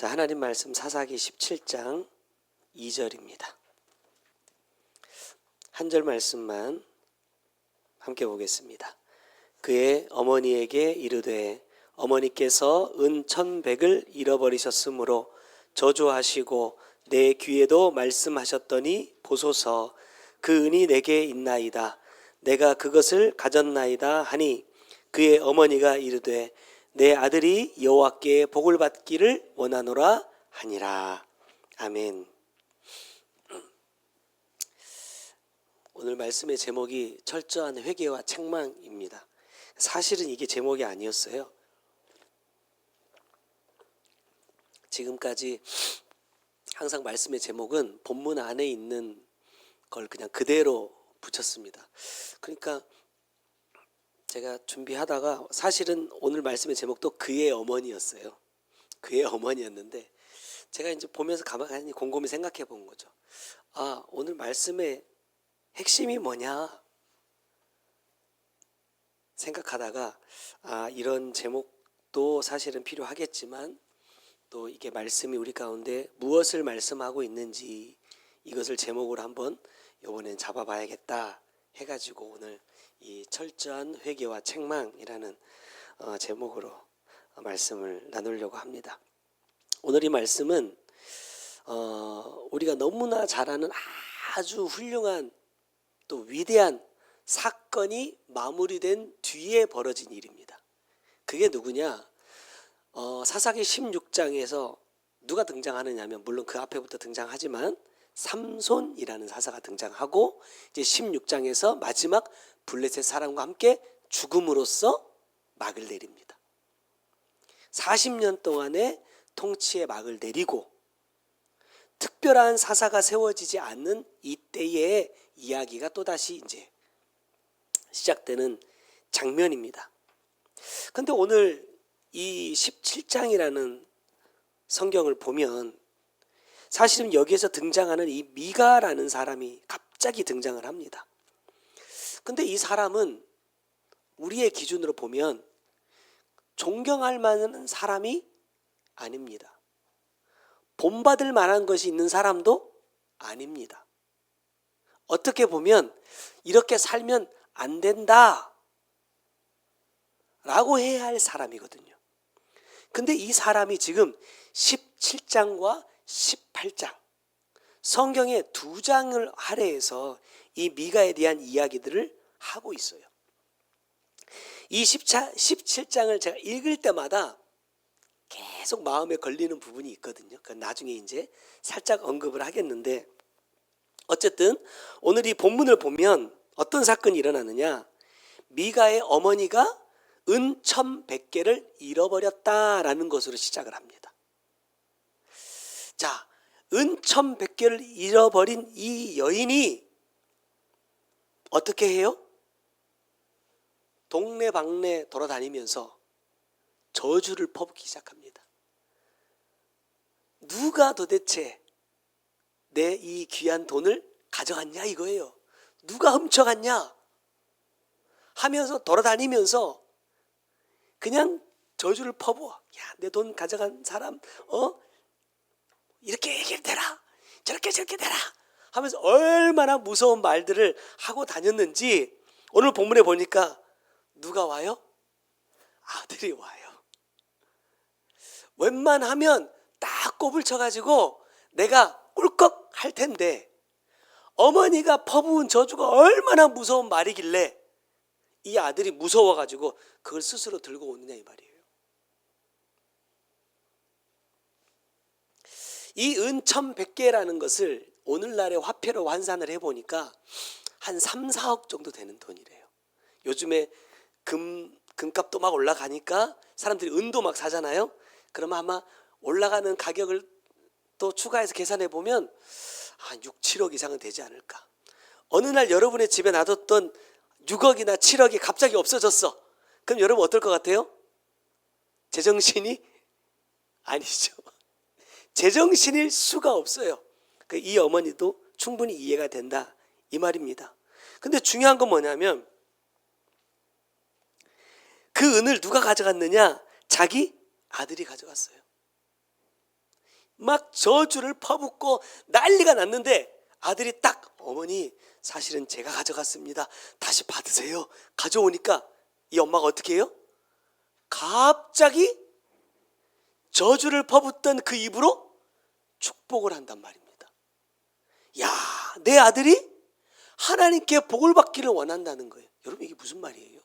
자, 하나님 말씀 사사기 17장 2절입니다. 한 절 말씀만 함께 보겠습니다. 그의 어머니에게 이르되 어머니께서 은 1,100을 잃어버리셨으므로 저주하시고 내 귀에도 말씀하셨더니 보소서 그 은이 내게 있나이다. 내가 그것을 가졌나이다 하니 그의 어머니가 이르되 내 아들이 여호와께 복을 받기를 원하노라 하니라. 아멘. 오늘 말씀의 제목이 철저한 회개와 책망입니다. 사실은 이게 제목이 아니었어요. 지금까지 항상 말씀의 제목은 본문 안에 있는 걸 그냥 그대로 붙였습니다. 그러니까 제가 준비하다가 사실은 오늘 말씀의 제목도 그의 어머니였어요. 그의 어머니였는데 제가 이제 보면서 가만히 곰곰이 생각해 본 거죠. 아, 오늘 말씀의 핵심이 뭐냐 생각하다가 이런 제목도 사실은 필요하겠지만 또 이게 말씀이 우리 가운데 무엇을 말씀하고 있는지 이것을 제목으로 한번 이번엔 잡아봐야겠다 해가지고 오늘 이 철저한 회개와 책망이라는 제목으로 말씀을 나누려고 합니다. 오늘 이 말씀은 우리가 너무나 잘 아는 아주 훌륭한 또 위대한 사건이 마무리된 뒤에 벌어진 일입니다. 그게 누구냐? 사사기 16장에서 누가 등장하느냐 하면 물론 그 앞에부터 등장하지만 삼손이라는 사사가 등장하고 이제 16장에서 마지막 블레셋 사람과 함께 죽음으로써 막을 내립니다. 40년 동안의 통치의 막을 내리고 특별한 사사가 세워지지 않는 이때의 이야기가 또다시 이제 시작되는 장면입니다. 그런데 오늘 이 17장이라는 성경을 보면 사실은 여기에서 등장하는 이 미가라는 사람이 갑자기 등장을 합니다. 근데 이 사람은 우리의 기준으로 보면 존경할 만한 사람이 아닙니다. 본받을 만한 것이 있는 사람도 아닙니다. 어떻게 보면 이렇게 살면 안 된다 라고 해야 할 사람이거든요. 근데 이 사람이 지금 17장과 18장 성경의 2장을 할애해서 이 미가에 대한 이야기들을 하고 있어요. 이 17장을 제가 읽을 때마다 계속 마음에 걸리는 부분이 있거든요. 나중에 이제 살짝 언급을 하겠는데 어쨌든 오늘 이 본문을 보면 어떤 사건이 일어나느냐? 미가의 어머니가 은 1,100개를 잃어버렸다라는 것으로 시작을 합니다. 자, 은 1,100개를 잃어버린 이 여인이 어떻게 해요? 동네방네 돌아다니면서 저주를 퍼붓기 시작합니다. 누가 도대체 내 이 귀한 돈을 가져갔냐 이거예요. 누가 훔쳐갔냐 하면서 돌아다니면서 그냥 저주를 퍼부어. 야, 내 돈 가져간 사람 이렇게 되라 저렇게 되라 하면서 얼마나 무서운 말들을 하고 다녔는지 오늘 본문에 보니까 누가 와요? 아들이 와요. 웬만하면 딱 꼽을 쳐가지고 내가 꿀꺽 할 텐데 어머니가 퍼부은 저주가 얼마나 무서운 말이길래 이 아들이 무서워가지고 그걸 스스로 들고 오느냐 이 말이에요. 이 은 1,100개라는 것을 오늘날의 화폐로 환산을 해보니까 한 3, 4억 정도 되는 돈이래요. 요즘에 금값도 막 올라가니까 사람들이 은도 막 사잖아요. 그러면 아마 올라가는 가격을 또 추가해서 계산해 보면 한 6, 7억 이상은 되지 않을까. 어느 날 여러분의 집에 놔뒀던 6억이나 7억이 갑자기 없어졌어. 그럼 여러분 어떨 것 같아요? 제정신이 아니죠. 제정신일 수가 없어요. 이 어머니도 충분히 이해가 된다 이 말입니다. 근데 중요한 건 뭐냐면 그 은을 누가 가져갔느냐? 자기 아들이 가져갔어요. 막 저주를 퍼붓고 난리가 났는데 아들이 딱 어머니 사실은 제가 가져갔습니다. 다시 받으세요. 가져오니까 이 엄마가 어떻게 해요? 갑자기 저주를 퍼붓던 그 입으로 축복을 한단 말입니다. 야, 내 아들이 하나님께 복을 받기를 원한다는 거예요. 여러분 이게 무슨 말이에요?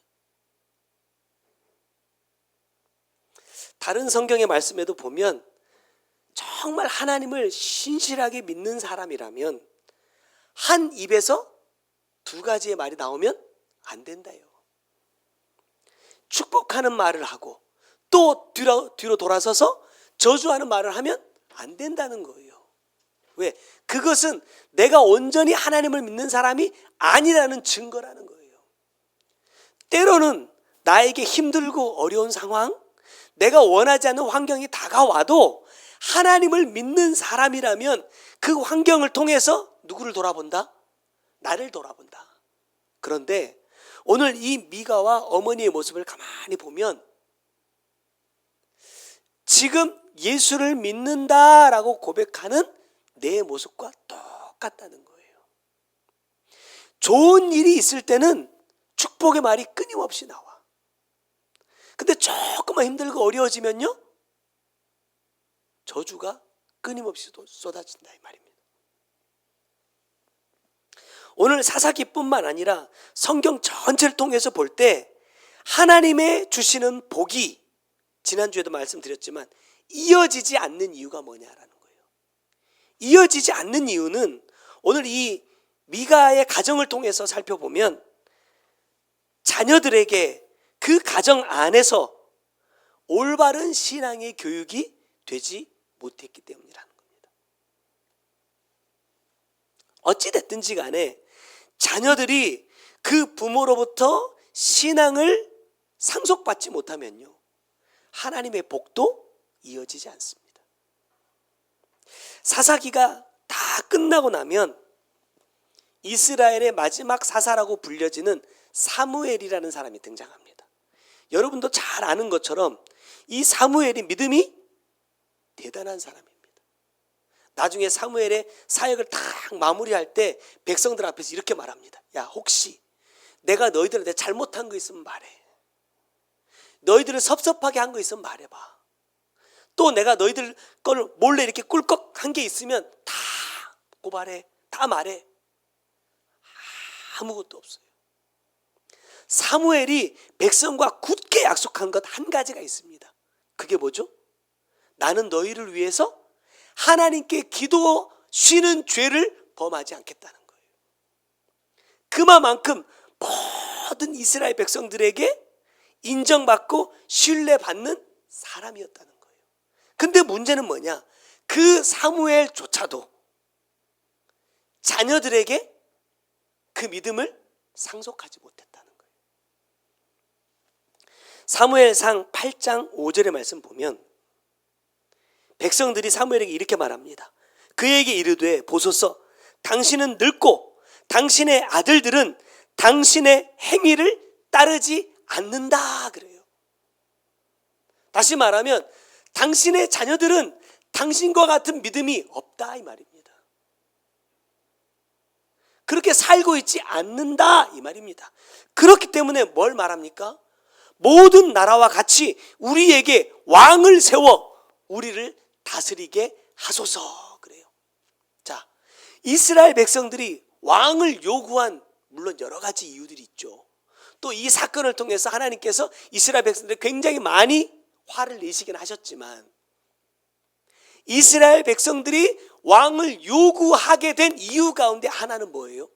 다른 성경의 말씀에도 보면 정말 하나님을 신실하게 믿는 사람이라면 한 입에서 두 가지의 말이 나오면 안 된다요. 축복하는 말을 하고 또 뒤로 돌아서서 저주하는 말을 하면 안 된다는 거예요. 왜? 그것은 내가 온전히 하나님을 믿는 사람이 아니라는 증거라는 거예요. 때로는 나에게 힘들고 어려운 상황, 내가 원하지 않는 환경이 다가와도 하나님을 믿는 사람이라면 그 환경을 통해서 누구를 돌아본다? 나를 돌아본다. 그런데 오늘 이 미가와 어머니의 모습을 가만히 보면 지금 예수를 믿는다라고 고백하는 내 모습과 똑같다는 거예요. 좋은 일이 있을 때는 축복의 말이 끊임없이 나와. 근데 조금만 힘들고 어려워지면요, 저주가 끊임없이 쏟아진다 이 말입니다. 오늘 사사기뿐만 아니라 성경 전체를 통해서 볼 때 하나님의 주시는 복이 지난주에도 말씀드렸지만 이어지지 않는 이유가 뭐냐라는 거예요. 이어지지 않는 이유는 오늘 이 미가의 가정을 통해서 살펴보면 자녀들에게 그 가정 안에서 올바른 신앙의 교육이 되지 못했기 때문이라는 겁니다. 어찌됐든지 간에 자녀들이 그 부모로부터 신앙을 상속받지 못하면요, 하나님의 복도 이어지지 않습니다. 사사기가 다 끝나고 나면 이스라엘의 마지막 사사라고 불려지는 사무엘이라는 사람이 등장합니다. 여러분도 잘 아는 것처럼 이 사무엘이 믿음이 대단한 사람입니다. 나중에 사무엘의 사역을 딱 마무리할 때 백성들 앞에서 이렇게 말합니다. 야, 혹시 내가 너희들한테 잘못한 거 있으면 말해. 너희들을 섭섭하게 한 거 있으면 말해봐. 또 내가 너희들 걸 몰래 이렇게 꿀꺽한 게 있으면 다 고발해. 다 말해. 아무것도 없어요. 사무엘이 백성과 굳게 약속한 것 한 가지가 있습니다. 그게 뭐죠? 나는 너희를 위해서 하나님께 기도 쉬는 죄를 범하지 않겠다는 거예요. 그만큼 모든 이스라엘 백성들에게 인정받고 신뢰받는 사람이었다는 거예요. 근데 문제는 뭐냐? 그 사무엘조차도 자녀들에게 그 믿음을 상속하지 못했다는 거예요. 사무엘상 8장 5절의 말씀 보면 백성들이 사무엘에게 이렇게 말합니다. 그에게 이르되 보소서, 당신은 늙고 당신의 아들들은 당신의 행위를 따르지 않는다 그래요. 다시 말하면 당신의 자녀들은 당신과 같은 믿음이 없다 이 말입니다. 그렇게 살고 있지 않는다 이 말입니다. 그렇기 때문에 뭘 말합니까? 모든 나라와 같이 우리에게 왕을 세워 우리를 다스리게 하소서 그래요. 자, 이스라엘 백성들이 왕을 요구한 물론 여러 가지 이유들이 있죠. 또 이 사건을 통해서 하나님께서 이스라엘 백성들이 굉장히 많이 화를 내시긴 하셨지만 이스라엘 백성들이 왕을 요구하게 된 이유 가운데 하나는 뭐예요?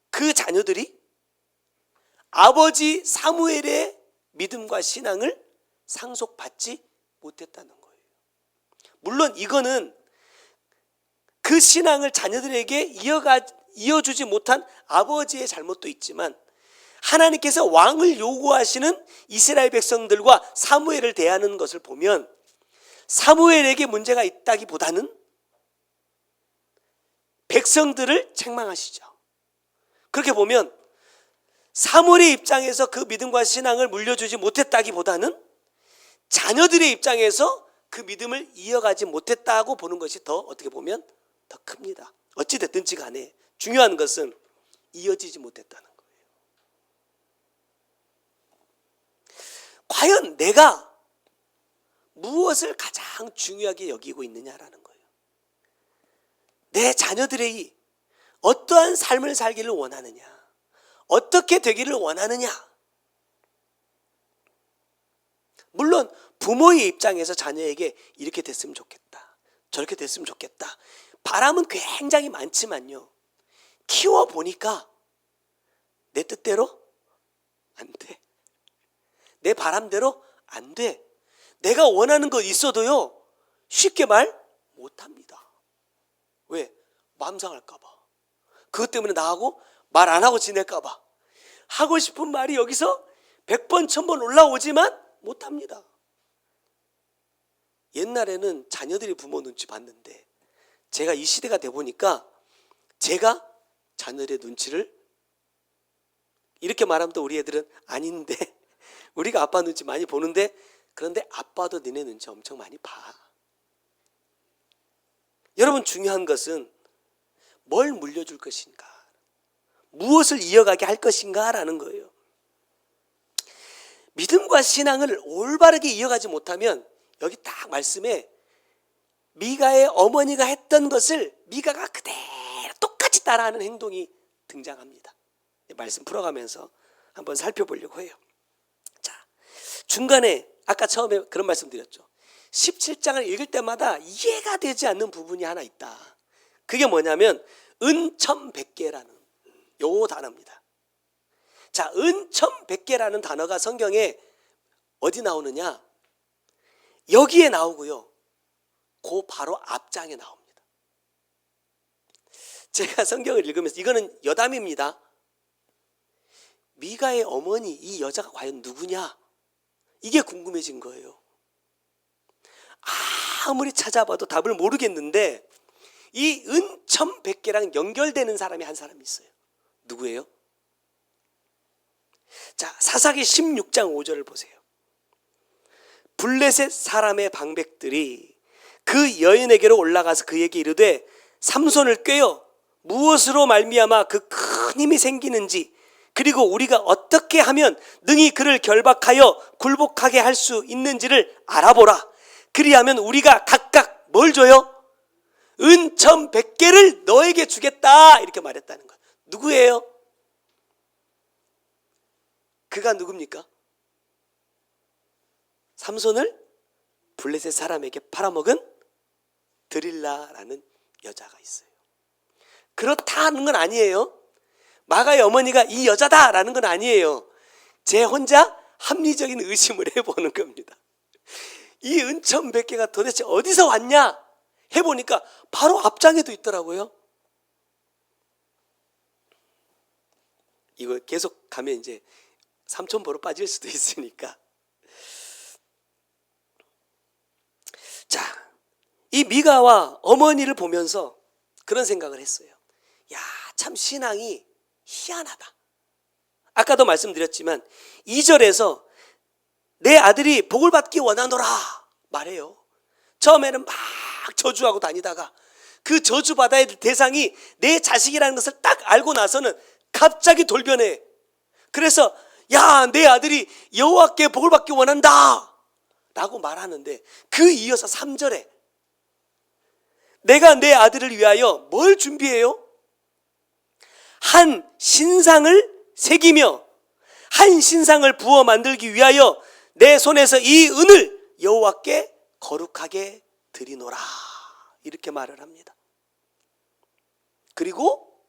그 자녀들이 아버지 사무엘의 믿음과 신앙을 상속받지 못했다는 거예요. 물론 이거는 그 신앙을 자녀들에게 이어주지 못한 아버지의 잘못도 있지만 하나님께서 왕을 요구하시는 이스라엘 백성들과 사무엘을 대하는 것을 보면 사무엘에게 문제가 있다기보다는 백성들을 책망하시죠. 그렇게 보면 사무엘의 입장에서 그 믿음과 신앙을 물려주지 못했다기보다는 자녀들의 입장에서 그 믿음을 이어가지 못했다고 보는 것이 더 어떻게 보면 더 큽니다. 어찌됐든지 간에 중요한 것은 이어지지 못했다는 거예요. 과연 내가 무엇을 가장 중요하게 여기고 있느냐라는 거예요. 내 자녀들이 어떠한 삶을 살기를 원하느냐, 어떻게 되기를 원하느냐. 물론 부모의 입장에서 자녀에게 이렇게 됐으면 좋겠다, 저렇게 됐으면 좋겠다, 바람은 굉장히 많지만요, 키워보니까 내 뜻대로 안 돼. 내 바람대로 안 돼. 내가 원하는 거 있어도요, 쉽게 말 못합니다. 왜? 마음 상할까 봐. 그것 때문에 나하고 말 안 하고 지낼까 봐. 하고 싶은 말이 여기서 100번 1000번 올라오지만 못합니다. 옛날에는 자녀들이 부모 눈치 봤는데 제가 이 시대가 돼 보니까 제가 자녀들의 눈치를, 이렇게 말하면 또 우리 애들은 아닌데 우리가 아빠 눈치 많이 보는데, 그런데 아빠도 니네 눈치 엄청 많이 봐. 여러분, 중요한 것은 뭘 물려줄 것인가, 무엇을 이어가게 할 것인가 라는 거예요. 믿음과 신앙을 올바르게 이어가지 못하면 여기 딱 말씀에 미가의 어머니가 했던 것을 미가가 그대로 똑같이 따라하는 행동이 등장합니다. 말씀 풀어가면서 한번 살펴보려고 해요. 자, 중간에 아까 처음에 그런 말씀 드렸죠. 17장을 읽을 때마다 이해가 되지 않는 부분이 하나 있다. 그게 뭐냐면 은천백개라는 요 단어입니다. 자, 은천백개라는 단어가 성경에 어디 나오느냐? 여기에 나오고요, 그 바로 앞장에 나옵니다. 제가 성경을 읽으면서, 이거는 여담입니다. 미가의 어머니, 이 여자가 과연 누구냐? 이게 궁금해진 거예요. 아무리 찾아봐도 답을 모르겠는데 이 은천백개랑 연결되는 사람이 한 사람이 있어요. 누구예요? 자, 사사기 16장 5절을 보세요. 블레셋 사람의 방백들이 그 여인에게로 올라가서 그에게 이르되 삼손을 꿰어 무엇으로 말미암아 그 큰 힘이 생기는지, 그리고 우리가 어떻게 하면 능히 그를 결박하여 굴복하게 할 수 있는지를 알아보라. 그리하면 우리가 각각 뭘 줘요? 은천백개를 너에게 주겠다, 이렇게 말했다는 거예요. 누구예요? 그가 누굽니까? 삼손을 블레셋 사람에게 팔아먹은 드릴라라는 여자가 있어요. 그렇다는 건 아니에요. 마가의 어머니가 이 여자다라는 건 아니에요. 제 혼자 합리적인 의심을 해보는 겁니다. 이 은천백개가 도대체 어디서 왔냐 해보니까 바로 앞장에도 있더라고요. 이거 계속 가면 이제 삼천포로 빠질 수도 있으니까. 자, 이 미가와 어머니를 보면서 그런 생각을 했어요. 야, 참 신앙이 희한하다. 아까도 말씀드렸지만 2절에서 내 아들이 복을 받기 원하노라 말해요. 처음에는 막 저주하고 다니다가 그 저주받아야 될 대상이 내 자식이라는 것을 딱 알고 나서는 갑자기 돌변해. 그래서 야, 내 아들이 여호와께 복을 받기 원한다 라고 말하는데, 그 이어서 3절에 내가 내 아들을 위하여 뭘 준비해요? 한 신상을 새기며 한 신상을 부어 만들기 위하여 내 손에서 이 은을 여호와께 거룩하게 드리노라, 이렇게 말을 합니다. 그리고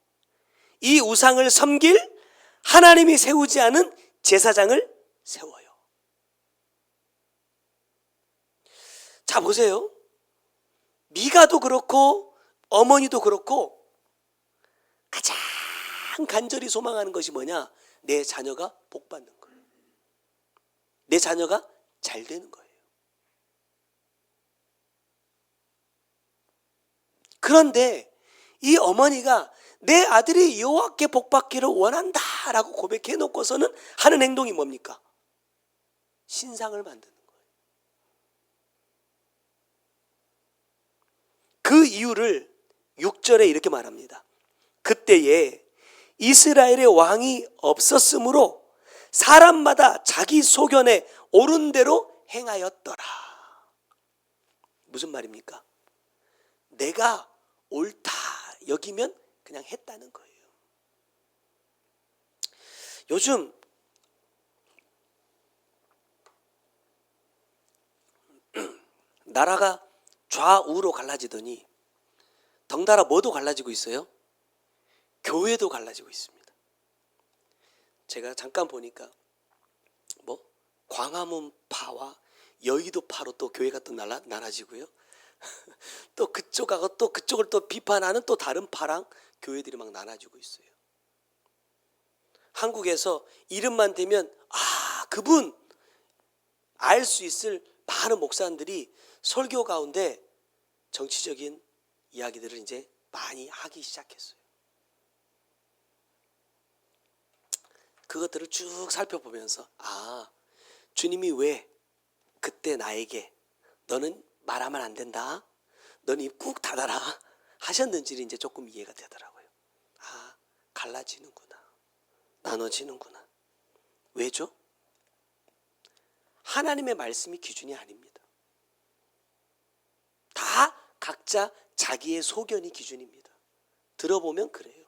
이 우상을 섬길 하나님이 세우지 않은 제사장을 세워요. 자, 보세요. 미가도 그렇고 어머니도 그렇고 가장 간절히 소망하는 것이 뭐냐? 내 자녀가 복 받는 거예요. 내 자녀가 잘 되는 거예요. 그런데 이 어머니가 내 아들이 여호와께 복 받기를 원한다라고 고백해 놓고서는 하는 행동이 뭡니까? 신상을 만드는 거예요. 그 이유를 6절에 이렇게 말합니다. 그때에 이스라엘의 왕이 없었으므로 사람마다 자기 소견에 옳은 대로 행하였더라. 무슨 말입니까? 내가 옳다 여기면 그냥 했다는 거예요. 요즘 나라가 좌우로 갈라지더니 덩달아 뭐도 갈라지고 있어요? 교회도 갈라지고 있습니다. 제가 잠깐 보니까 뭐 광화문파와 여의도파로 또 교회가 또 나눠지고요. 또 그쪽하고 또 그쪽을 또 비판하는 또 다른 파랑 교회들이 막 나눠지고 있어요. 한국에서 이름만 대면 그분 알 수 있을 많은 목사님들이 설교 가운데 정치적인 이야기들을 이제 많이 하기 시작했어요. 그것들을 쭉 살펴보면서 주님이 왜 그때 나에게 너는 말하면 안 된다, 너는 입 꾹 닫아라 하셨는지를 이제 조금 이해가 되더라고요. 갈라지는구나, 나눠지는구나. 왜죠? 하나님의 말씀이 기준이 아닙니다. 다 각자 자기의 소견이 기준입니다. 들어보면 그래요.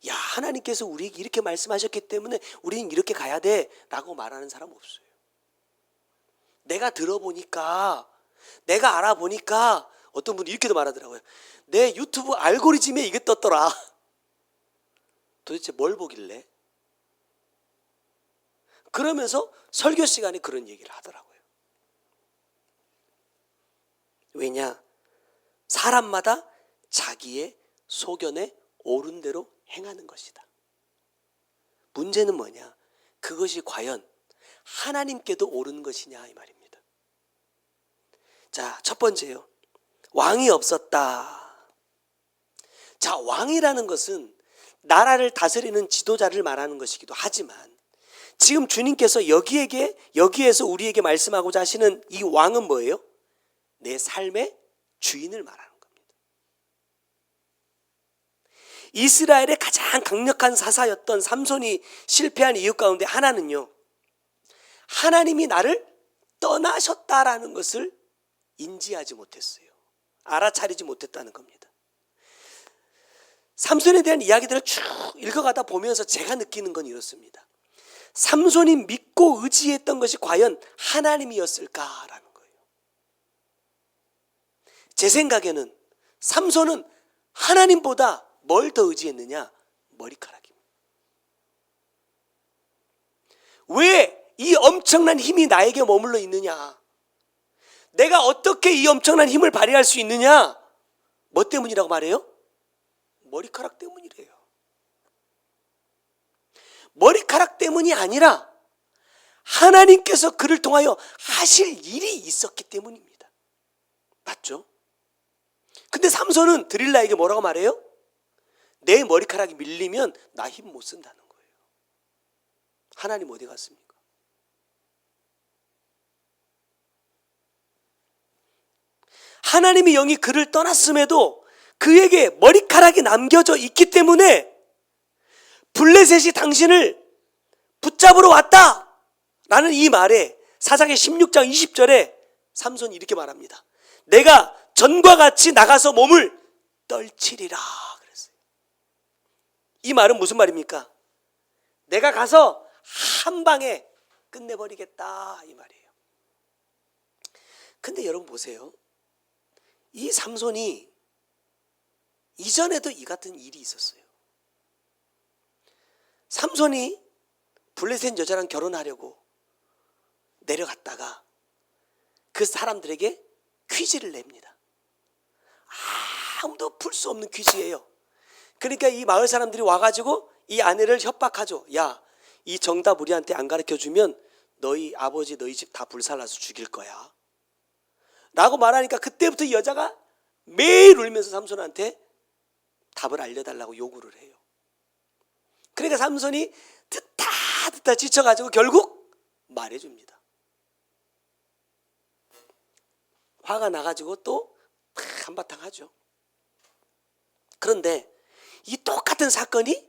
야, 하나님께서 우리에게 이렇게 말씀하셨기 때문에 우리는 이렇게 가야 돼 라고 말하는 사람 없어요. 내가 들어보니까, 내가 알아보니까, 어떤 분이 이렇게도 말하더라고요. 내 유튜브 알고리즘에 이게 떴더라. 도대체 뭘 보길래? 그러면서 설교 시간에 그런 얘기를 하더라고요. 왜냐? 사람마다 자기의 소견에 옳은 대로 행하는 것이다. 문제는 뭐냐? 그것이 과연 하나님께도 옳은 것이냐 이 말입니다. 자, 첫 번째요. 왕이 없었다. 자, 왕이라는 것은 나라를 다스리는 지도자를 말하는 것이기도 하지만 지금 주님께서 여기에서 우리에게 말씀하고자 하시는 이 왕은 뭐예요? 내 삶의 주인을 말하는 겁니다. 이스라엘의 가장 강력한 사사였던 삼손이 실패한 이유 가운데 하나는요, 하나님이 나를 떠나셨다라는 것을 인지하지 못했어요. 알아차리지 못했다는 겁니다. 삼손에 대한 이야기들을 쭉 읽어가다 보면서 제가 느끼는 건 이렇습니다. 삼손이 믿고 의지했던 것이 과연 하나님이었을까라는 거예요. 제 생각에는 삼손은 하나님보다 뭘 더 의지했느냐? 머리카락입니다. 왜 이 엄청난 힘이 나에게 머물러 있느냐? 내가 어떻게 이 엄청난 힘을 발휘할 수 있느냐? 뭐 때문이라고 말해요? 머리카락 때문이래요. 머리카락 때문이 아니라 하나님께서 그를 통하여 하실 일이 있었기 때문입니다. 맞죠? 근데 삼손은 드릴라에게 뭐라고 말해요? 내 머리카락이 밀리면 나 힘 못 쓴다는 거예요. 하나님 어디 갔습니까? 하나님의 영이 그를 떠났음에도 그에게 머리카락이 남겨져 있기 때문에 블레셋이 당신을 붙잡으러 왔다 라는 이 말에 사사기 16장 20절에 삼손이 이렇게 말합니다. 내가 전과 같이 나가서 몸을 떨치리라 그랬어요. 이 말은 무슨 말입니까? 내가 가서 한 방에 끝내버리겠다 이 말이에요. 근데 여러분 보세요. 이 삼손이 이전에도 이 같은 일이 있었어요. 삼손이 블레셋 여자랑 결혼하려고 내려갔다가 그 사람들에게 퀴즈를 냅니다. 아무도 풀 수 없는 퀴즈예요. 그러니까 이 마을 사람들이 와가지고 이 아내를 협박하죠. 야, 이 정답 우리한테 안 가르쳐주면 너희 아버지 너희 집 다 불살라서 죽일 거야 라고 말하니까 그때부터 이 여자가 매일 울면서 삼손한테 답을 알려달라고 요구를 해요. 그러니까 삼손이 듣다 지쳐가지고 결국 말해줍니다. 화가 나가지고 또 한바탕 하죠. 그런데 이 똑같은 사건이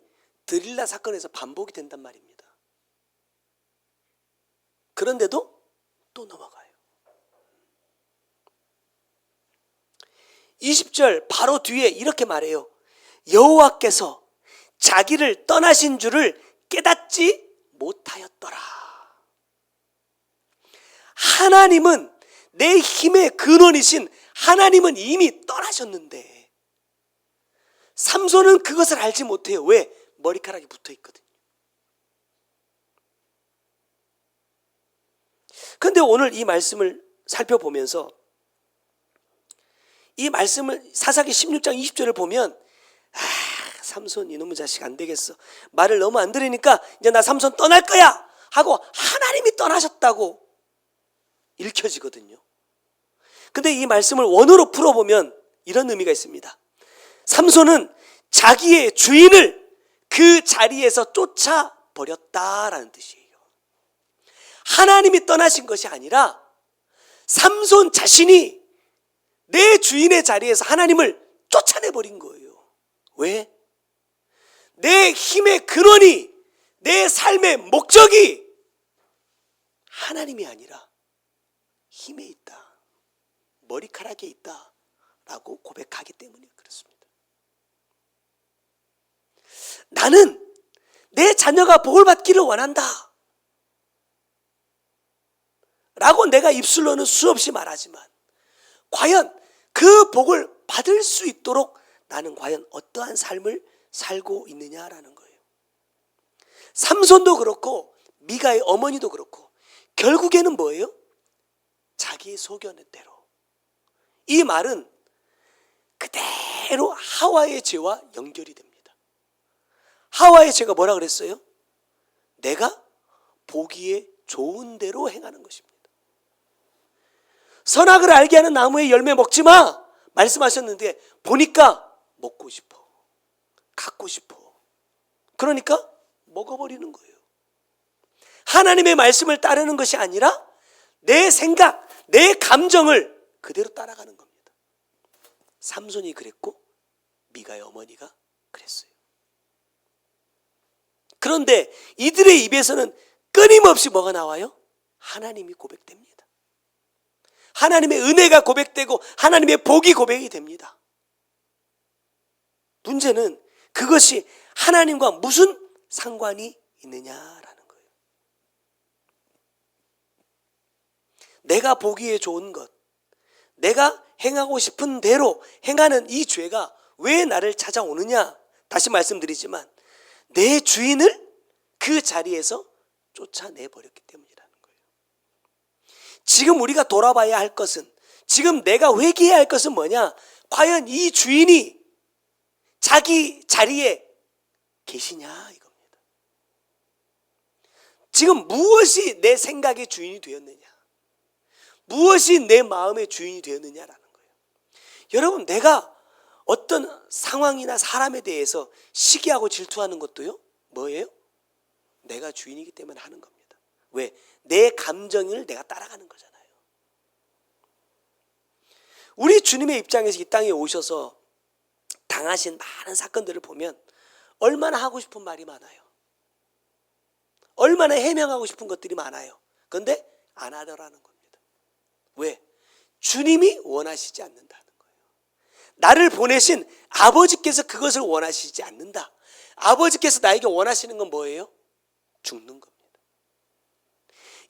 드릴라 사건에서 반복이 된단 말입니다. 그런데도 또 넘어가요. 20절 바로 뒤에 이렇게 말해요. 여호와께서 자기를 떠나신 줄을 깨닫지 못하였더라. 하나님은, 내 힘의 근원이신 하나님은 이미 떠나셨는데 삼손은 그것을 알지 못해요. 왜? 머리카락이 붙어 있거든요. 그런데 오늘 이 말씀을 살펴보면서 이 말씀을 사사기 16장 20절을 보면 삼손 이놈의 자식 안 되겠어. 말을 너무 안 들으니까 이제 나 삼손 떠날 거야 하고 하나님이 떠나셨다고 읽혀지거든요. 근데 이 말씀을 원어로 풀어보면 이런 의미가 있습니다. 삼손은 자기의 주인을 그 자리에서 쫓아버렸다라는 뜻이에요. 하나님이 떠나신 것이 아니라 삼손 자신이 내 주인의 자리에서 하나님을 쫓아내버린 거예요. 왜? 내 힘의 근원이, 내 삶의 목적이 하나님이 아니라 힘에 있다, 머리카락에 있다 라고 고백하기 때문에 그렇습니다. 나는 내 자녀가 복을 받기를 원한다 라고 내가 입술로는 수없이 말하지만 과연 그 복을 받을 수 있도록 나는 과연 어떠한 삶을 살고 있느냐라는 거예요. 삼손도 그렇고 미가의 어머니도 그렇고 결국에는 뭐예요? 자기의 소견의 대로. 이 말은 그대로 하와의 죄와 연결이 됩니다. 하와의 죄가 뭐라 그랬어요? 내가 보기에 좋은 대로 행하는 것입니다. 선악을 알게 하는 나무의 열매 먹지 마 말씀하셨는데 보니까 먹고 싶어, 갖고 싶어. 그러니까 먹어버리는 거예요. 하나님의 말씀을 따르는 것이 아니라 내 생각, 내 감정을 그대로 따라가는 겁니다. 삼손이 그랬고 미가의 어머니가 그랬어요. 그런데 이들의 입에서는 끊임없이 뭐가 나와요? 하나님이 고백됩니다. 하나님의 은혜가 고백되고 하나님의 복이 고백이 됩니다. 문제는 그것이 하나님과 무슨 상관이 있느냐라는 거예요. 내가 보기에 좋은 것, 내가 행하고 싶은 대로 행하는 이 죄가 왜 나를 찾아오느냐? 다시 말씀드리지만 내 주인을 그 자리에서 쫓아내버렸기 때문이라는 거예요. 지금 우리가 돌아봐야 할 것은, 지금 내가 회개해야 할 것은 뭐냐? 과연 이 주인이 자기 자리에 계시냐 이겁니다. 지금 무엇이 내 생각의 주인이 되었느냐, 무엇이 내 마음의 주인이 되었느냐라는 거예요. 여러분, 내가 어떤 상황이나 사람에 대해서 시기하고 질투하는 것도요, 뭐예요? 내가 주인이기 때문에 하는 겁니다. 왜? 내 감정을 내가 따라가는 거잖아요. 우리 주님의 입장에서 이 땅에 오셔서 당하신 많은 사건들을 보면 얼마나 하고 싶은 말이 많아요. 얼마나 해명하고 싶은 것들이 많아요. 그런데 안 하더라는 겁니다. 왜? 주님이 원하시지 않는다는 거예요. 나를 보내신 아버지께서 그것을 원하시지 않는다. 아버지께서 나에게 원하시는 건 뭐예요? 죽는 겁니다.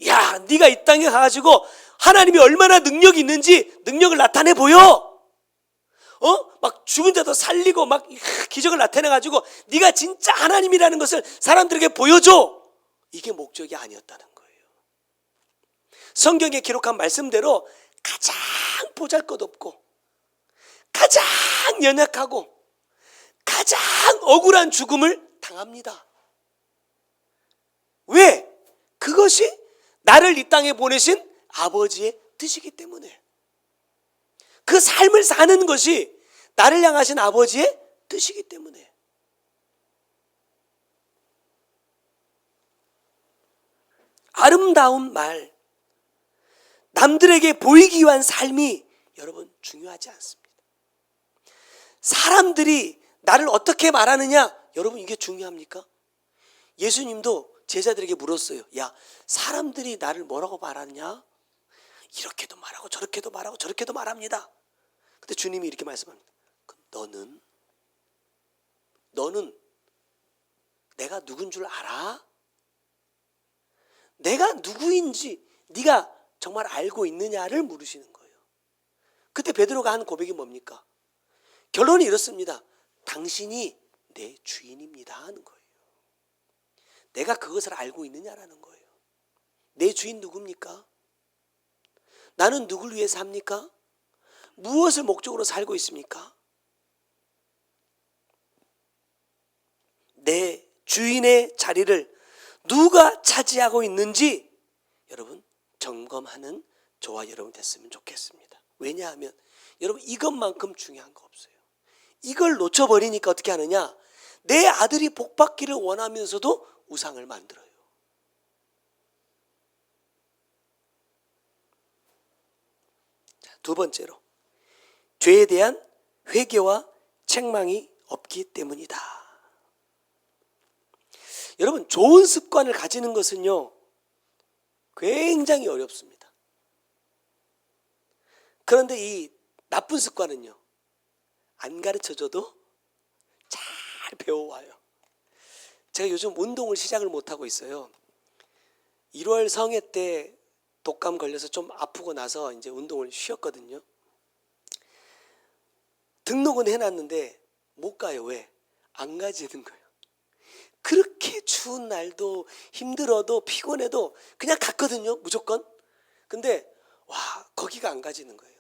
야, 네가 이 땅에 가가지고 하나님이 얼마나 능력이 있는지 능력을 나타내 보여. 막 죽은 자도 살리고 막 기적을 나타내가지고 네가 진짜 하나님이라는 것을 사람들에게 보여줘. 이게 목적이 아니었다는 거예요. 성경에 기록한 말씀대로 가장 보잘것없고 가장 연약하고 가장 억울한 죽음을 당합니다. 왜? 그것이 나를 이 땅에 보내신 아버지의 뜻이기 때문에. 그 삶을 사는 것이 나를 향하신 아버지의 뜻이기 때문에. 아름다운 말, 남들에게 보이기 위한 삶이 여러분 중요하지 않습니다. 사람들이 나를 어떻게 말하느냐, 여러분 이게 중요합니까? 예수님도 제자들에게 물었어요. 야, 사람들이 나를 뭐라고 말하냐? 이렇게도 말하고 저렇게도 말하고 저렇게도 말합니다. 근데 주님이 이렇게 말씀합니다. 너는 내가 누군 줄 알아? 내가 누구인지 네가 정말 알고 있느냐를 물으시는 거예요. 그때 베드로가 한 고백이 뭡니까? 결론이 이렇습니다. 당신이 내 주인입니다 하는 거예요. 내가 그것을 알고 있느냐라는 거예요. 내 주인 누굽니까? 나는 누굴 위해 삽니까? 무엇을 목적으로 살고 있습니까? 내 주인의 자리를 누가 차지하고 있는지 여러분 점검하는 저와 여러분 됐으면 좋겠습니다. 왜냐하면 여러분 이것만큼 중요한 거 없어요. 이걸 놓쳐버리니까 어떻게 하느냐? 내 아들이 복받기를 원하면서도 우상을 만들어요. 자, 두 번째로 죄에 대한 회개와 책망이 없기 때문이다. 여러분 좋은 습관을 가지는 것은요 굉장히 어렵습니다. 그런데 이 나쁜 습관은요 안 가르쳐줘도 잘 배워와요. 제가 요즘 운동을 시작을 못하고 있어요. 1월 성회 때 독감 걸려서 좀 아프고 나서 이제 운동을 쉬었거든요. 등록은 해놨는데 못 가요. 왜? 안 가지는 거예요. 그렇게 추운 날도 힘들어도 피곤해도 그냥 갔거든요. 무조건. 근데 와 거기가 안 가지는 거예요.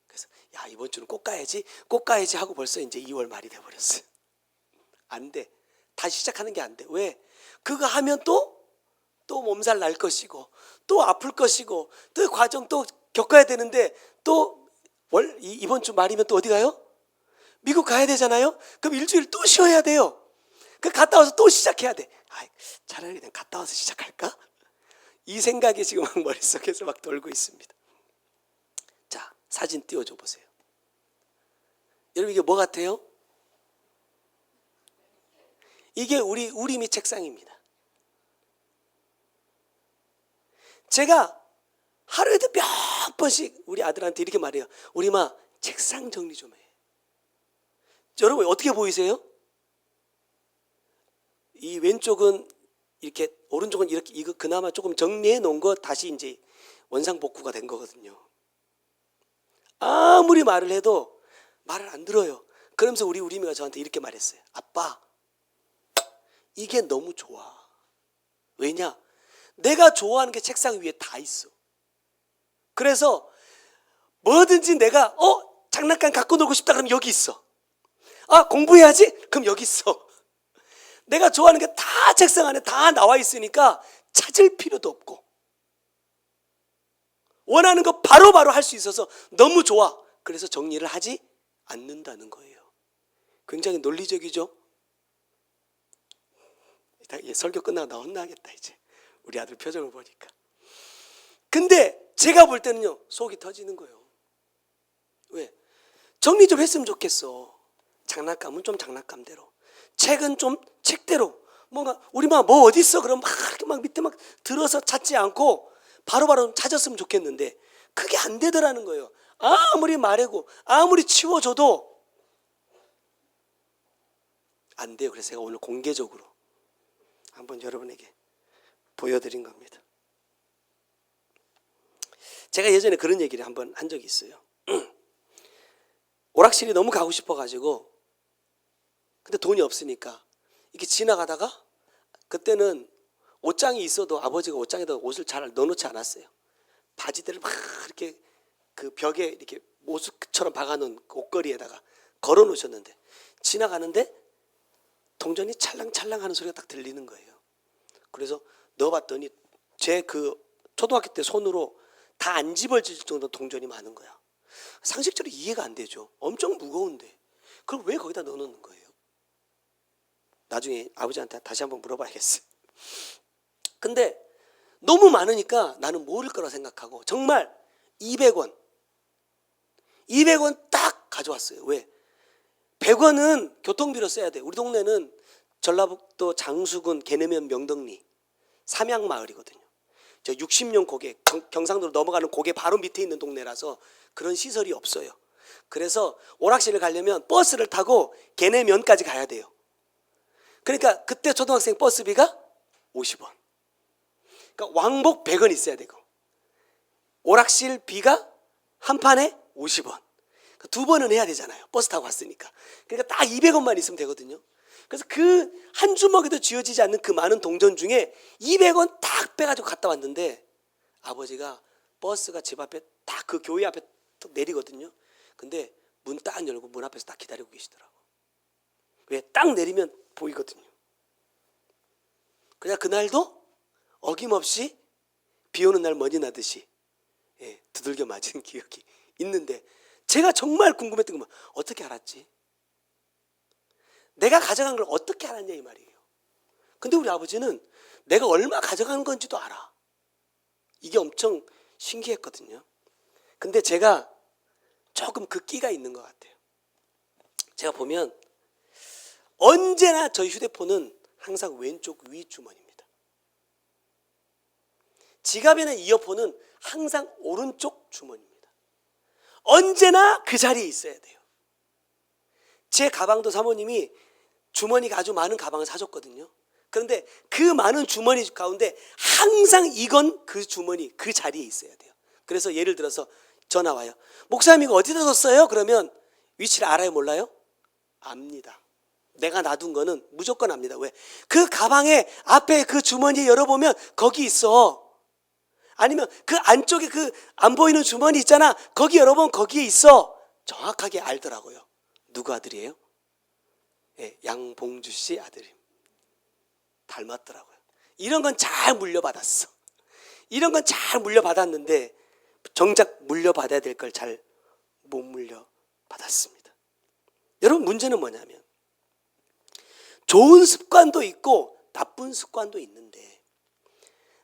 그래서 야 이번 주는 꼭 가야지 하고 벌써 이제 2월 말이 돼버렸어요. 안 돼. 다시 시작하는 게 안 돼. 왜? 그거 하면 또 몸살 날 것이고 또 아플 것이고 또 과정 또 겪어야 되는데 또 이번 주 말이면 또 어디 가요? 미국 가야 되잖아요. 그럼 일주일 또 쉬어야 돼요. 그 갔다 와서 또 시작해야 돼. 차라리 그냥 갔다 와서 시작할까? 이 생각이 지금 막 머릿속에서 막 돌고 있습니다. 자, 사진 띄워줘 보세요. 여러분 이게 뭐 같아요? 이게 우리 미 책상입니다. 제가 하루에도 몇 번씩 우리 아들한테 이렇게 말해요. 우리 마 책상 정리 좀 해. 여러분 어떻게 보이세요? 이 왼쪽은 이렇게 오른쪽은 이렇게 이거 그나마 조금 정리해 놓은 거 다시 이제 원상복구가 된 거거든요. 아무리 말을 해도 말을 안 들어요. 그러면서 우리 미가 저한테 이렇게 말했어요. 아빠 이게 너무 좋아. 왜냐? 내가 좋아하는 게 책상 위에 다 있어. 그래서 뭐든지 내가 장난감 갖고 놀고 싶다 그러면 여기 있어. 공부해야지? 그럼 여기 있어. 내가 좋아하는 게 다 책상 안에 다 나와 있으니까 찾을 필요도 없고 원하는 거 바로바로 할 수 있어서 너무 좋아. 그래서 정리를 하지 않는다는 거예요. 굉장히 논리적이죠? 설교 끝나고 나 혼나겠다 이제. 우리 아들 표정을 보니까. 근데 제가 볼 때는요 속이 터지는 거예요. 왜? 정리 좀 했으면 좋겠어. 장난감은 좀 장난감대로, 책은 좀 책대로. 뭔가 우리 막 뭐 어디 있어? 그럼 막 밑에 막 들어서 찾지 않고 바로바로 찾았으면 좋겠는데 그게 안 되더라는 거예요. 아무리 말하고 아무리 치워줘도 안 돼요. 그래서 제가 오늘 공개적으로 한번 여러분에게 보여드린 겁니다. 제가 예전에 그런 얘기를 한번 한 적이 있어요. 오락실이 너무 가고 싶어가지고 근데 돈이 없으니까 이렇게 지나가다가 그때는 옷장이 있어도 아버지가 옷장에다 옷을 잘 넣어놓지 않았어요. 바지들을 막 이렇게 그 벽에 이렇게 모습처럼 박아놓은 옷걸이에다가 걸어놓으셨는데 지나가는데 동전이 찰랑찰랑 하는 소리가 딱 들리는 거예요. 그래서 넣어봤더니 제 그 초등학교 때 손으로 다 안 집어질 정도 동전이 많은 거야. 상식적으로 이해가 안 되죠. 엄청 무거운데 그걸 왜 거기다 넣어놓는 거예요? 나중에 아버지한테 다시 한번 물어봐야겠어요. 근데 너무 많으니까 나는 모를 거라 생각하고 정말 200원 딱 가져왔어요. 왜? 100원은 교통비로 써야 돼. 우리 동네는 전라북도 장수군 계내면 명덕리 삼양마을이거든요. 저 60년 고개, 경상도로 넘어가는 고개 바로 밑에 있는 동네라서 그런 시설이 없어요. 그래서 오락실을 가려면 버스를 타고 계내면까지 가야 돼요. 그러니까 그때 초등학생 버스비가 50원. 그러니까 왕복 100원 있어야 되고 오락실 비가 한 판에 50원. 두 번은 해야 되잖아요. 버스 타고 왔으니까. 그러니까 딱 200원만 있으면 되거든요. 그래서 그 한 주먹에도 쥐어지지 않는 그 많은 동전 중에 200원 딱 빼가지고 갔다 왔는데 아버지가 버스가 집 앞에 딱 그 교회 앞에 딱 내리거든요. 근데 문 딱 열고 문 앞에서 딱 기다리고 계시더라고. 왜? 딱 내리면 보이거든요. 그냥 그날도 어김없이 비 오는 날 먼지 나듯이 두들겨 맞은 기억이 있는데 제가 정말 궁금했던 건 어떻게 알았지? 내가 가져간 걸 어떻게 알았냐 이 말이에요. 근데 우리 아버지는 내가 얼마 가져간 건지도 알아. 이게 엄청 신기했거든요. 근데 제가 조금 그 끼가 있는 것 같아요. 제가 보면 언제나 저희 휴대폰은 항상 왼쪽 위 주머니입니다. 지갑에는 이어폰은 항상 오른쪽 주머니입니다. 언제나 그 자리에 있어야 돼요. 제 가방도 사모님이 주머니가 아주 많은 가방을 사줬거든요. 그런데 그 많은 주머니 가운데 항상 이건 그 주머니 그 자리에 있어야 돼요. 그래서 예를 들어서 전화 와요. 목사님 이거 어디다 뒀어요? 그러면 위치를 알아요 몰라요? 압니다. 내가 놔둔 거는 무조건 압니다. 왜? 그 가방에 앞에 그 주머니 열어보면 거기 있어. 아니면 그 안쪽에 그 안 보이는 주머니 있잖아. 거기 열어보면 거기에 있어. 정확하게 알더라고요. 누구 아들이에요? 양봉주 씨 아들임. 닮았더라고요. 이런 건 잘 물려받았어. 이런 건 잘 물려받았는데 정작 물려받아야 될 걸 잘 못 물려받았습니다. 여러분 문제는 뭐냐면 좋은 습관도 있고 나쁜 습관도 있는데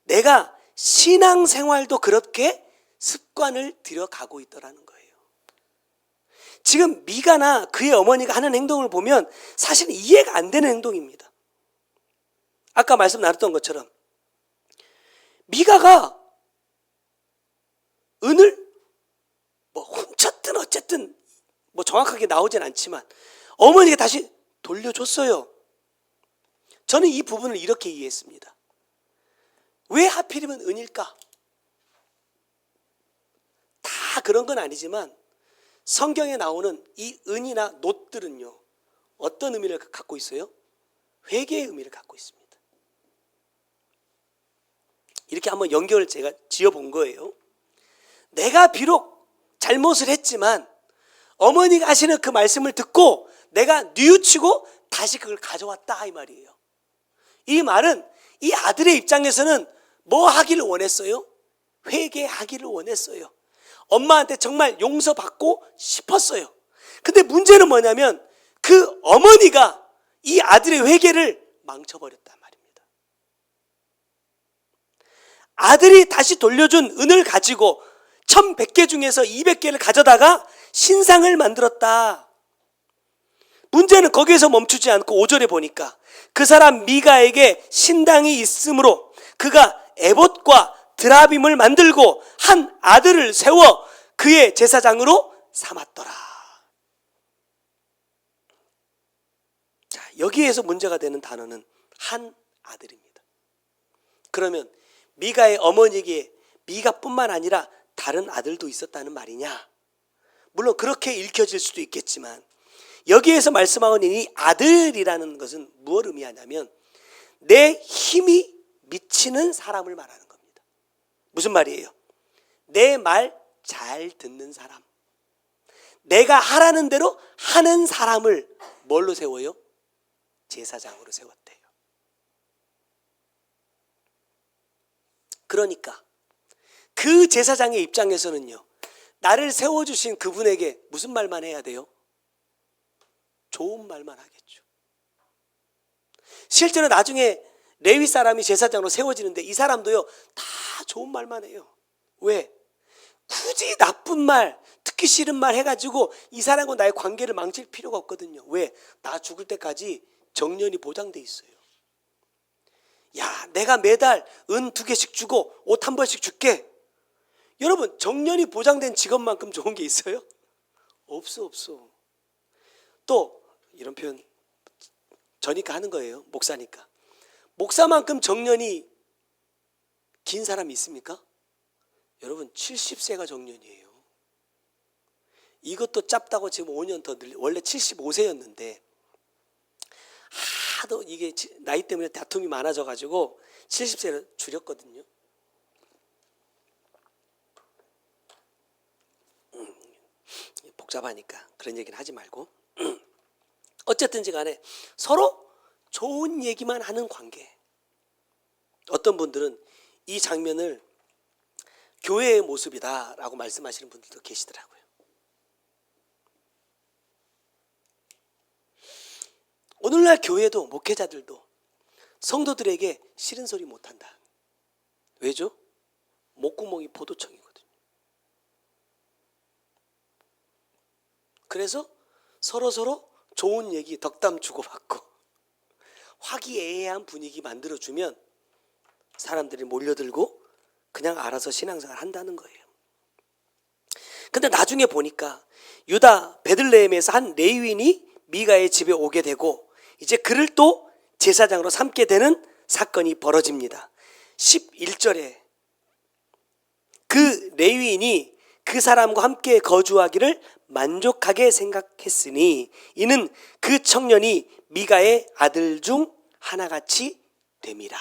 내가 신앙생활도 그렇게 습관을 들여가고 있더라는 거예요. 지금 미가나 그의 어머니가 하는 행동을 보면 사실은 이해가 안 되는 행동입니다. 아까 말씀 나눴던 것처럼 미가가 은을 뭐 훔쳤든 어쨌든 뭐 정확하게 나오진 않지만 어머니가 다시 돌려줬어요. 저는 이 부분을 이렇게 이해했습니다. 왜 하필이면 은일까? 다 그런 건 아니지만 성경에 나오는 이 은이나 놋들은요 어떤 의미를 갖고 있어요? 회개의 의미를 갖고 있습니다. 이렇게 한번 연결을 제가 지어본 거예요. 내가 비록 잘못을 했지만 어머니가 하시는 그 말씀을 듣고 내가 뉘우치고 다시 그걸 가져왔다 이 말이에요. 이 말은 이 아들의 입장에서는 뭐 하기를 원했어요? 회개하기를 원했어요. 엄마한테 정말 용서받고 싶었어요. 근데 문제는 뭐냐면 그 어머니가 이 아들의 회개를 망쳐버렸단 말입니다. 아들이 다시 돌려준 은을 가지고 1100개 중에서 200개를 가져다가 신상을 만들었다. 문제는 거기에서 멈추지 않고 5절에 보니까 그 사람 미가에게 신당이 있으므로 그가 에봇과 드라빔을 만들고 한 아들을 세워 그의 제사장으로 삼았더라. 자, 여기에서 문제가 되는 단어는 한 아들입니다. 그러면 미가의 어머니에게 미가뿐만 아니라 다른 아들도 있었다는 말이냐? 물론 그렇게 읽혀질 수도 있겠지만 여기에서 말씀하는 이 아들이라는 것은 무엇을 의미하냐면 내 힘이 미치는 사람을 말하는 겁니다. 무슨 말이에요? 내 말 잘 듣는 사람, 내가 하라는 대로 하는 사람을 뭘로 세워요? 제사장으로 세웠대요. 그러니까 그 제사장의 입장에서는요 나를 세워주신 그분에게 무슨 말만 해야 돼요? 좋은 말만 하겠죠. 실제로 나중에 레위 사람이 제사장으로 세워지는데 이 사람도요 다 좋은 말만 해요. 왜? 굳이 나쁜 말, 특히 듣기 싫은 말 해가지고 이 사람과 나의 관계를 망칠 필요가 없거든요. 왜? 나 죽을 때까지 정년이 보장돼 있어요. 야, 내가 매달 은 2개씩 주고 옷 한 벌씩 줄게. 여러분, 정년이 보장된 직업만큼 좋은 게 있어요? 없어. 또 이런 표현 저니까 하는 거예요. 목사니까. 목사만큼 정년이 긴 사람이 있습니까? 여러분, 70세가 정년이에요. 이것도 짧다고 지금 5년 더 늘려. 원래 75세였는데 하도 이게 나이 때문에 다툼이 많아져 가지고 70세를 줄였거든요. 복잡하니까 그런 얘기는 하지 말고 어쨌든지 간에 서로 좋은 얘기만 하는 관계. 어떤 분들은 이 장면을 교회의 모습이다라고 말씀하시는 분들도 계시더라고요. 오늘날 교회도 목회자들도 성도들에게 싫은 소리 못한다. 왜죠? 목구멍이 포도청이거든요. 그래서 서로 좋은 얘기 덕담 주고받고 화기애애한 분위기 만들어주면 사람들이 몰려들고 그냥 알아서 신앙생활 한다는 거예요. 근데 나중에 보니까 유다 베들레헴에서 한 레위인이 미가의 집에 오게 되고 이제 그를 또 제사장으로 삼게 되는 사건이 벌어집니다. 11절에 그 레위인이 그 사람과 함께 거주하기를 만족하게 생각했으니 이는 그 청년이 미가의 아들 중 하나같이 됨이라.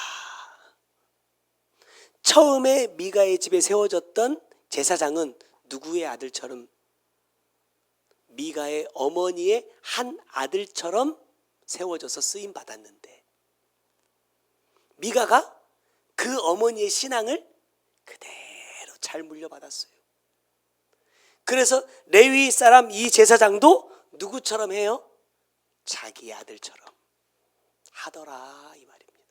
처음에 미가의 집에 세워졌던 제사장은 누구의 아들처럼? 미가의 어머니의 한 아들처럼 세워져서 쓰임 받았는데 미가가 그 어머니의 신앙을 그대로 잘 물려받았어요. 그래서 레위 사람 이 제사장도 누구처럼 해요? 자기 아들처럼 하더라 이 말입니다.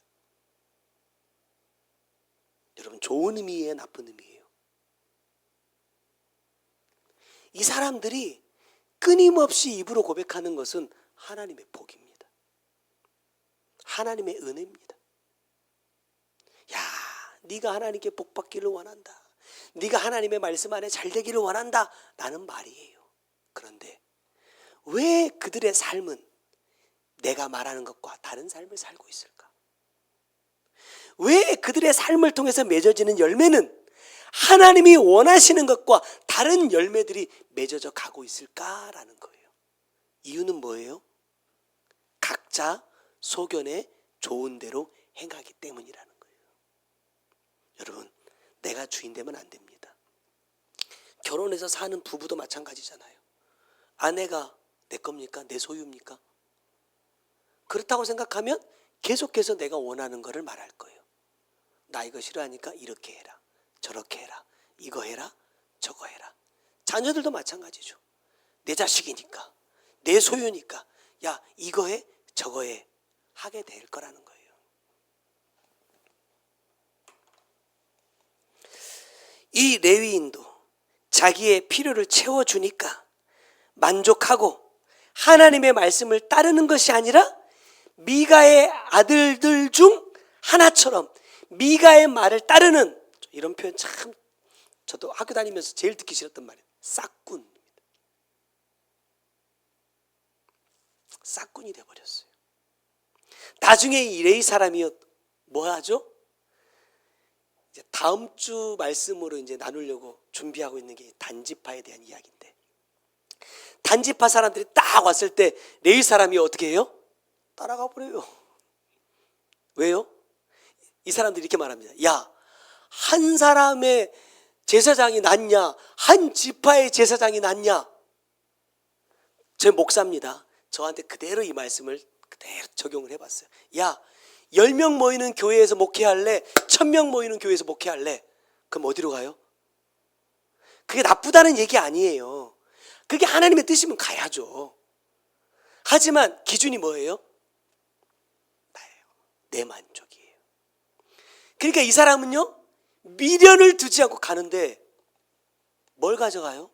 여러분, 좋은 의미예요, 나쁜 의미예요? 이 사람들이 끊임없이 입으로 고백하는 것은 하나님의 복입니다. 하나님의 은혜입니다. 야, 네가 하나님께 복 받기를 원한다. 네가 하나님의 말씀 안에 잘 되기를 원한다 라는 말이에요. 그런데 왜 그들의 삶은 내가 말하는 것과 다른 삶을 살고 있을까? 왜 그들의 삶을 통해서 맺어지는 열매는 하나님이 원하시는 것과 다른 열매들이 맺어져 가고 있을까라는 거예요. 이유는 뭐예요? 각자 소견에 좋은 대로 행하기 때문이라는 거예요. 여러분, 내가 주인 되면 안 됩니다. 결혼해서 사는 부부도 마찬가지잖아요. 아내가 내 겁니까? 내 소유입니까? 그렇다고 생각하면 계속해서 내가 원하는 거를 말할 거예요. 나 이거 싫어하니까 이렇게 해라, 저렇게 해라, 이거 해라, 저거 해라. 자녀들도 마찬가지죠. 내 자식이니까, 내 소유니까 야 이거 해, 저거 해 하게 될 거라는 거예요. 이 레위인도 자기의 필요를 채워주니까 만족하고 하나님의 말씀을 따르는 것이 아니라 미가의 아들들 중 하나처럼 미가의 말을 따르는, 이런 표현 참 저도 학교 다니면서 제일 듣기 싫었던 말이에요. 싹군. 싹군이 돼버렸어요. 나중에 이 레위 사람이 뭐 하죠? 이제 다음 주 말씀으로 이제 나누려고 준비하고 있는 게 단지파에 대한 이야기인데, 단지파 사람들이 딱 왔을 때 레위 사람이 어떻게 해요? 따라가 버려요. 왜요? 이 사람들이 이렇게 말합니다. 야, 한 사람의 제사장이 낫냐, 한 지파의 제사장이 낫냐? 제 목사입니다. 저한테 그대로 이 말씀을 그대로 적용을 해봤어요. 야, 10명 모이는 교회에서 목회할래? 1000명 모이는 교회에서 목회할래? 그럼 어디로 가요? 그게 나쁘다는 얘기 아니에요. 그게 하나님의 뜻이면 가야죠. 하지만 기준이 뭐예요? 나예요. 내 만족이에요. 그러니까 이 사람은요, 미련을 두지 않고 가는데 뭘 가져가요?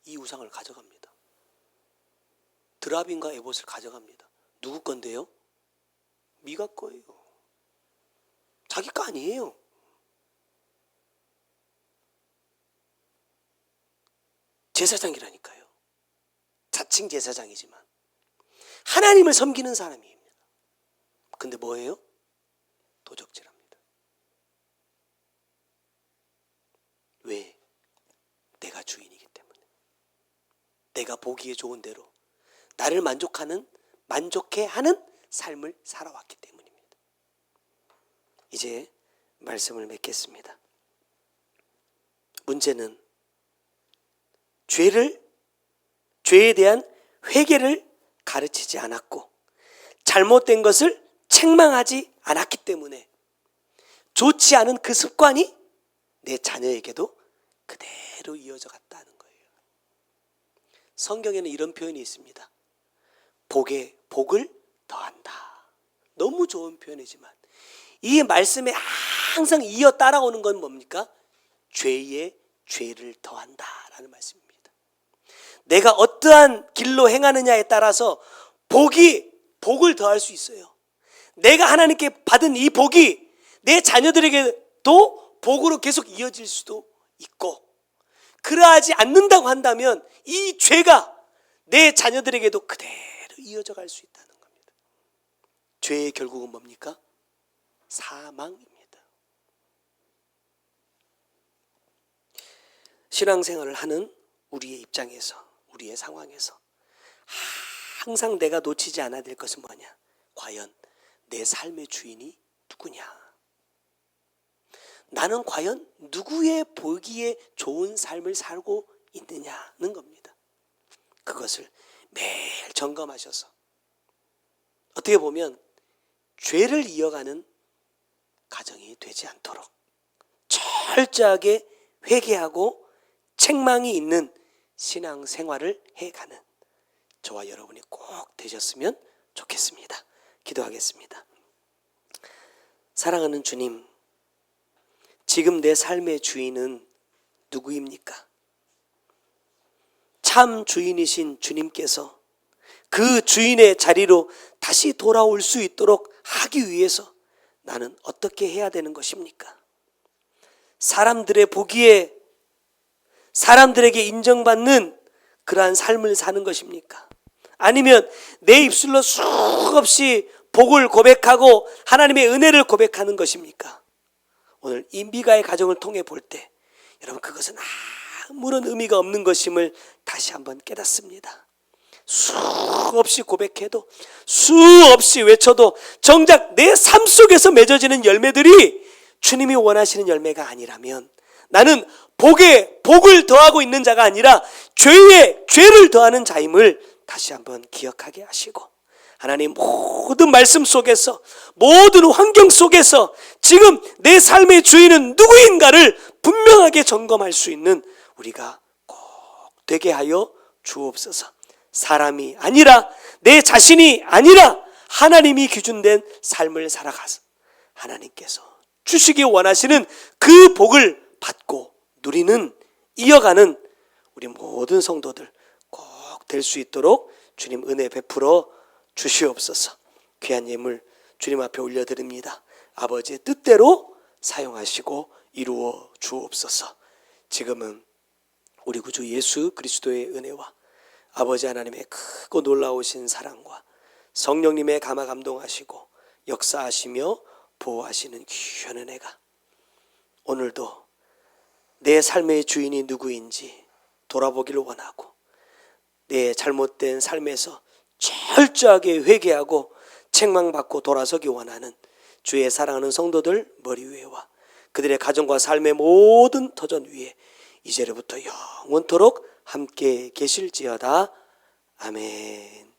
이 우상을 가져갑니다. 드라빈과 에봇을 가져갑니다. 누구 건데요? 미가 거예요. 자기 거 아니에요. 제사장이라니까요. 자칭 제사장이지만 하나님을 섬기는 사람입니다. 근데 뭐예요? 도적질합니다. 왜? 내가 주인이기 때문에. 내가 보기에 좋은 대로 나를 만족해 하는 삶을 살아왔기 때문입니다. 이제 말씀을 맺겠습니다. 문제는 죄에 대한 회개를 가르치지 않았고 잘못된 것을 책망하지 않았기 때문에 좋지 않은 그 습관이 내 자녀에게도 그대로 이어져 갔다는 거예요. 성경에는 이런 표현이 있습니다. 복에 복을 더한다. 너무 좋은 표현이지만 이 말씀에 항상 이어 따라오는 건 뭡니까? 죄에 죄를 더한다라는 말씀입니다. 내가 어떠한 길로 행하느냐에 따라서 복을 더할 수 있어요. 내가 하나님께 받은 이 복이 내 자녀들에게도 복으로 계속 이어질 수도 있고, 그러하지 않는다고 한다면 이 죄가 내 자녀들에게도 그대로 이어져 갈 수 있다는 겁니다. 죄의 결국은 뭡니까? 사망입니다. 신앙생활을 하는 우리의 입장에서, 우리의 상황에서 항상 내가 놓치지 않아야 될 것은 뭐냐? 과연 내 삶의 주인이 누구냐? 나는 과연 누구의 보기에 좋은 삶을 살고 있느냐는 겁니다. 그것을 매일 점검하셔서 어떻게 보면 죄를 이어가는 가정이 되지 않도록 철저하게 회개하고 책망이 있는 신앙생활을 해가는 저와 여러분이 꼭 되셨으면 좋겠습니다. 기도하겠습니다. 사랑하는 주님, 지금 내 삶의 주인은 누구입니까? 참 주인이신 주님께서 그 주인의 자리로 다시 돌아올 수 있도록 하기 위해서 나는 어떻게 해야 되는 것입니까? 사람들의 보기에, 사람들에게 인정받는 그러한 삶을 사는 것입니까? 아니면 내 입술로 수없이 복을 고백하고 하나님의 은혜를 고백하는 것입니까? 오늘 이 미가의 가정을 통해 볼 때 여러분, 그것은 아무런 의미가 없는 것임을 다시 한번 깨닫습니다. 수없이 고백해도, 수없이 외쳐도 정작 내 삶 속에서 맺어지는 열매들이 주님이 원하시는 열매가 아니라면 나는 복에 복을 더하고 있는 자가 아니라 죄에 죄를 더하는 자임을 다시 한번 기억하게 하시고, 하나님 모든 말씀 속에서, 모든 환경 속에서 지금 내 삶의 주인은 누구인가를 분명하게 점검할 수 있는 우리가 꼭 되게 하여 주옵소서. 사람이 아니라, 내 자신이 아니라 하나님이 기준된 삶을 살아가서 하나님께서 주시기 원하시는 그 복을 받고 누리는, 이어가는 우리 모든 성도들 꼭 될 수 있도록 주님 은혜 베풀어 주시옵소서. 귀한 예물 주님 앞에 올려드립니다. 아버지의 뜻대로 사용하시고 이루어 주옵소서. 지금은 우리 구주 예수 그리스도의 은혜와 아버지 하나님의 크고 놀라우신 사랑과 성령님의 감화 감동하시고 역사하시며 보호하시는 귀한 은혜가 오늘도 내 삶의 주인이 누구인지 돌아보기를 원하고, 내 잘못된 삶에서 철저하게 회개하고 책망받고 돌아서기 원하는 주의 사랑하는 성도들 머리 위에와 그들의 가정과 삶의 모든 터전 위에 이제로부터 영원토록 함께 계실지어다. 아멘.